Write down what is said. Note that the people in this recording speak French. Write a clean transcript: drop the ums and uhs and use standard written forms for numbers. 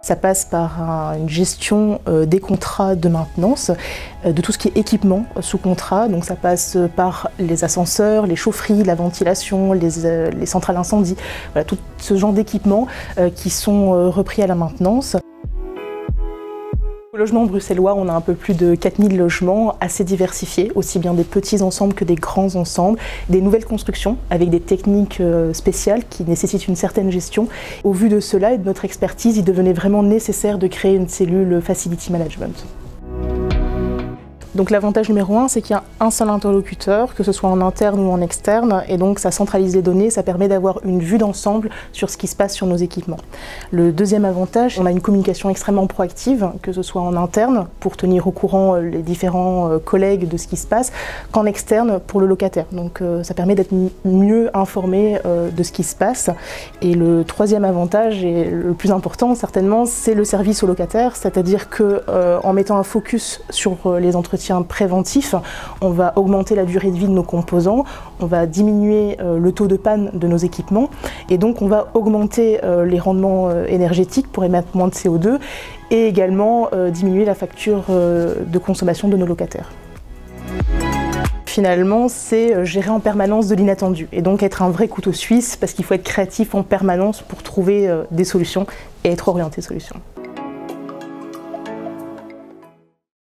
Ça passe par une gestion des contrats de maintenance, de tout ce qui est équipement sous contrat. Donc ça passe par les ascenseurs, les chaufferies, la ventilation, les centrales incendie, voilà, tout ce genre d'équipements qui sont repris à la maintenance. Au logement bruxellois, on a un peu plus de 4000 logements assez diversifiés, aussi bien des petits ensembles que des grands ensembles, des nouvelles constructions avec des techniques spéciales qui nécessitent une certaine gestion. Au vu de cela et de notre expertise, il devenait vraiment nécessaire de créer une cellule Facility Management. Donc l'avantage numéro 1, c'est qu'il y a un seul interlocuteur, que ce soit en interne ou en externe, et donc ça centralise les données, ça permet d'avoir une vue d'ensemble sur ce qui se passe sur nos équipements. Le deuxième avantage, on a une communication extrêmement proactive, que ce soit en interne, pour tenir au courant les différents collègues de ce qui se passe, qu'en externe pour le locataire. Donc ça permet d'être mieux informé de ce qui se passe. Et le troisième avantage, et le plus important certainement, c'est le service au locataire, c'est-à-dire qu'en mettant un focus sur les entretiens préventif, on va augmenter la durée de vie de nos composants, on va diminuer le taux de panne de nos équipements et donc on va augmenter les rendements énergétiques pour émettre moins de CO2 et également diminuer la facture de consommation de nos locataires. Finalement, c'est gérer en permanence de l'inattendu et donc être un vrai couteau suisse parce qu'il faut être créatif en permanence pour trouver des solutions et être orienté solutions.